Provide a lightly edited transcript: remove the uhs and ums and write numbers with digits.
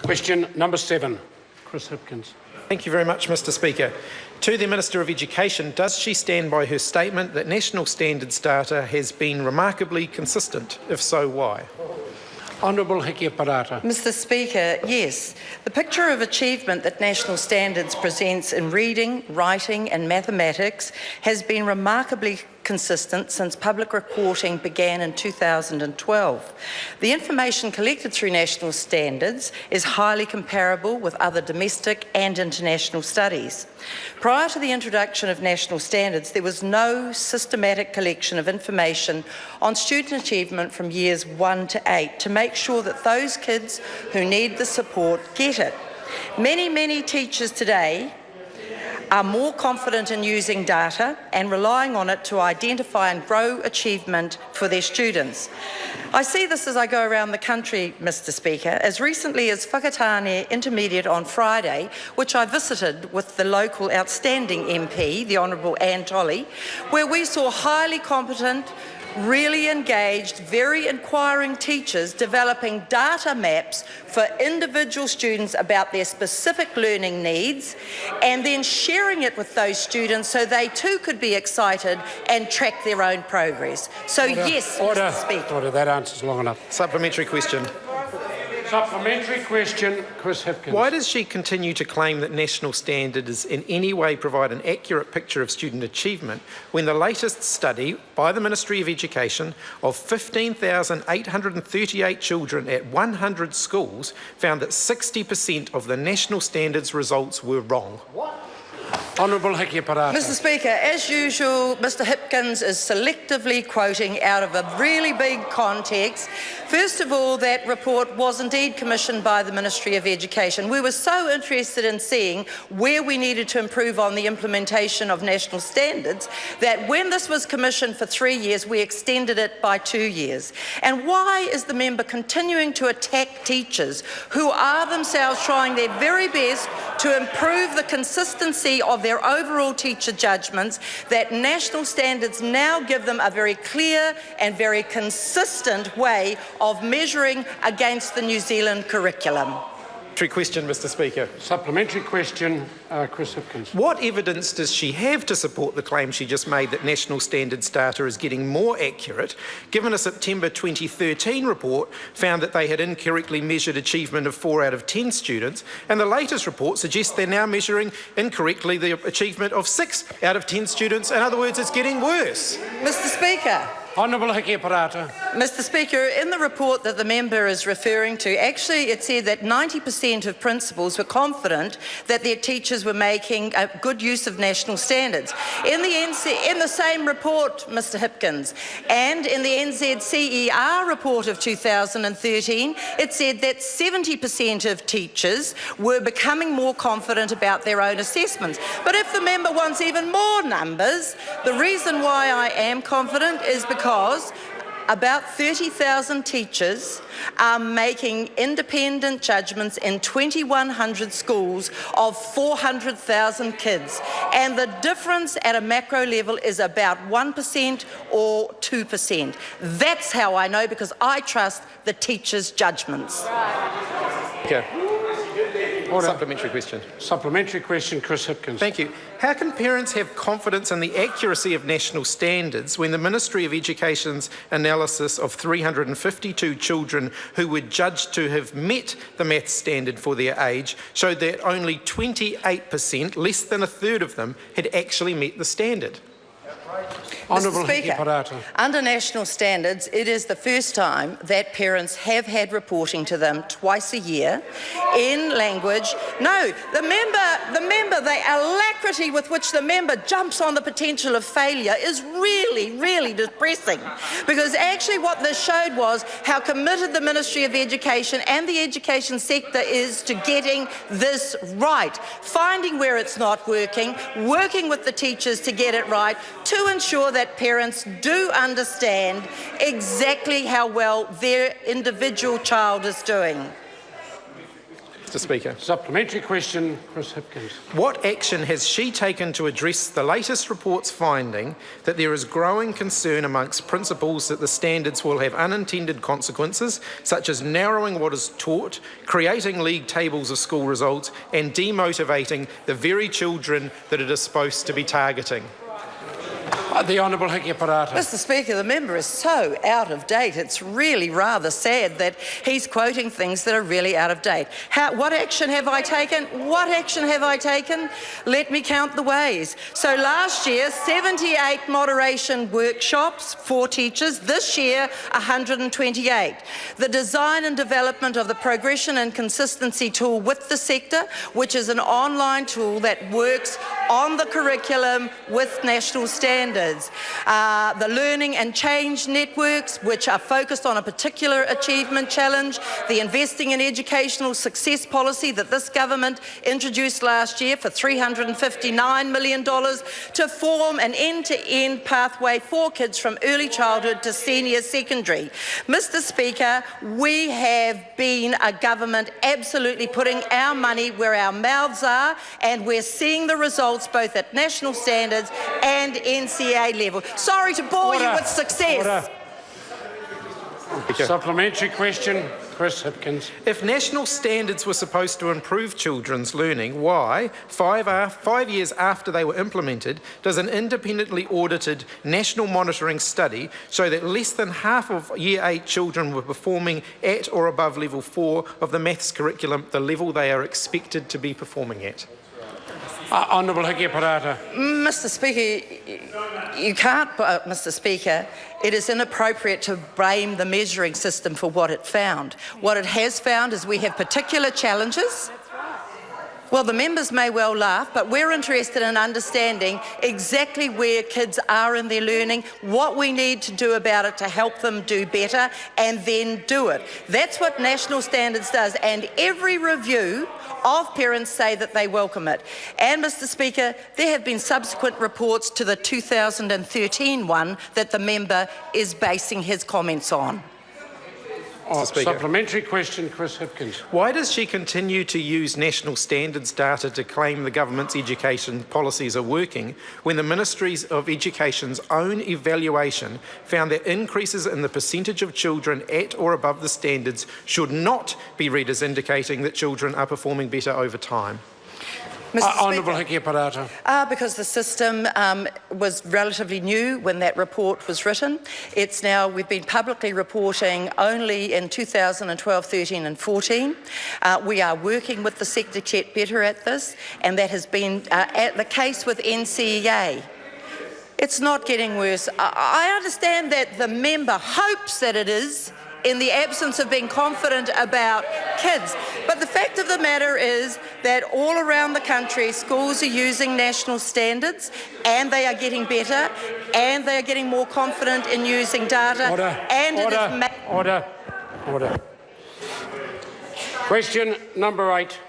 Question number 7, Chris Hipkins. Thank you very much, Mr Speaker. To the Minister of Education, does she stand by her statement that national standards data has been remarkably consistent? If so, why? Honourable Hipkins. Mr Speaker, yes. The picture of achievement that national standards presents in reading, writing and mathematics has been remarkably consistent since public reporting began in 2012. The information collected through national standards is highly comparable with other domestic and international studies. Prior to the introduction of national standards, there was no systematic collection of information on student achievement from years 1 to 8 to make sure that those kids who need the support get it. Many teachers today are more confident in using data and relying on it to identify and grow achievement for their students. I see this as I go around the country, Mr Speaker. As recently as Whakatane Intermediate on Friday, which I visited with the local outstanding MP, the Honourable Anne Tolley, where we saw highly competent, really engaged, very inquiring teachers developing data maps for individual students about their specific learning needs and then sharing it with those students so they too could be excited and track their own progress. So yes, Mr Speaker. Order, that answer's long enough. Supplementary question. Supplementary question, Chris Hipkins. Why does she continue to claim that national standards in any way provide an accurate picture of student achievement when the latest study by the Ministry of Education of 15,838 children at 100 schools found that 60% of the national standards results were wrong? Honourable Hipkins. Mr Speaker, as usual, Mr Hipkins is selectively quoting out of a really big context. First of all, that report was indeed commissioned by the Ministry of Education. We were so interested in seeing where we needed to improve on the implementation of national standards that when this was commissioned for 3 years, we extended it by 2 years. And why is the member continuing to attack teachers who are themselves trying their very best to improve the consistency of their overall teacher judgments, that national standards now give them a very clear and very consistent way of measuring against the New Zealand curriculum? Question, Mr Speaker. Supplementary question, Chris Hipkins. What evidence does she have to support the claim she just made that national standards data is getting more accurate, given a September 2013 report found that they had incorrectly measured achievement of 4 out of 10 students, and the latest report suggests they're now measuring incorrectly the achievement of 6 out of 10 students? In other words, it's getting worse. Mr Speaker. Honourable Hipkins. Mr Speaker, in the report that the member is referring to, actually it said that 90% of principals were confident that their teachers were making a good use of national standards. In the same report, Mr Hipkins, and in the NZCER report of 2013, it said that 70% of teachers were becoming more confident about their own assessments. But if the member wants even more numbers, the reason why I am confident is because about 30,000 teachers are making independent judgments in 2,100 schools of 400,000 kids. And the difference at a macro level is about 1% or 2%. That's how I know, because I trust the teachers' judgments. Okay. Order. Supplementary question. Supplementary question, Chris Hipkins. Thank you. How can parents have confidence in the accuracy of national standards when the Ministry of Education's analysis of 352 children who were judged to have met the maths standard for their age showed that only 28%, less than a third of them, had actually met the standard? Honourable Mr Speaker, under national standards, it is the first time that parents have had reporting to them twice a year in language. No, the alacrity with which the member jumps on the potential of failure is really depressing, because actually what this showed was how committed the Ministry of Education and the education sector is to getting this right, finding where it's not working, working with the teachers to get it right, to ensure that parents do understand exactly how well their individual child is doing. Mr Speaker. Supplementary question, Chris Hipkins. What action has she taken to address the latest report's finding that there is growing concern amongst principals that the standards will have unintended consequences, such as narrowing what is taught, creating league tables of school results, and demotivating the very children that it is supposed to be targeting? The Honourable Hiki Parata. Mr Speaker, the member is so out of date. It's really rather sad that he's quoting things that are really out of date. What action have I taken? What action have I taken? Let me count the ways. So last year, 78 moderation workshops for teachers. This year, 128. The design and development of the progression and consistency tool with the sector, which is an online tool that works on the curriculum with national standards. The learning and change networks, which are focused on a particular achievement challenge. The investing in educational success policy that this government introduced last year for $359 million to form an end-to-end pathway for kids from early childhood to senior secondary. Mr Speaker, we have been a government absolutely putting our money where our mouths are, and we're seeing the results both at national standards and NCA level. Sorry to bore you with success. Supplementary question, Chris Hipkins. If national standards were supposed to improve children's learning, why, 5 years after they were implemented, does an independently audited national monitoring study show that less than half of Year 8 children were performing at or above level 4 of the maths curriculum, the level they are expected to be performing at? Honourable Hiki Parata. Mr Speaker, you can't, Mr Speaker, it is inappropriate to blame the measuring system for what it found. What it has found is we have particular challenges. Well, the members may well laugh, but we're interested in understanding exactly where kids are in their learning, what we need to do about it to help them do better, and then do it. That's what National Standards does, and every review of parents say that they welcome it. And, Mr Speaker, there have been subsequent reports to the 2013 one that the member is basing his comments on. Supplementary question, Chris Hipkins. Why does she continue to use national standards data to claim the government's education policies are working when the Ministry of Education's own evaluation found that increases in the percentage of children at or above the standards should not be read as indicating that children are performing better over time? Honourable Hiki Parata. Because the system was relatively new when that report was written. It's now, we've been publicly reporting only in 2012, 13 and 14. We are working with the sector to get better at this, and that has been the case with NCEA. It's not getting worse. I understand that the member hopes that it is, in the absence of being confident about kids. But the fact of the matter is that all around the country, schools are using national standards, and they are getting better, and they are getting more confident in using data. Order. Question number 8.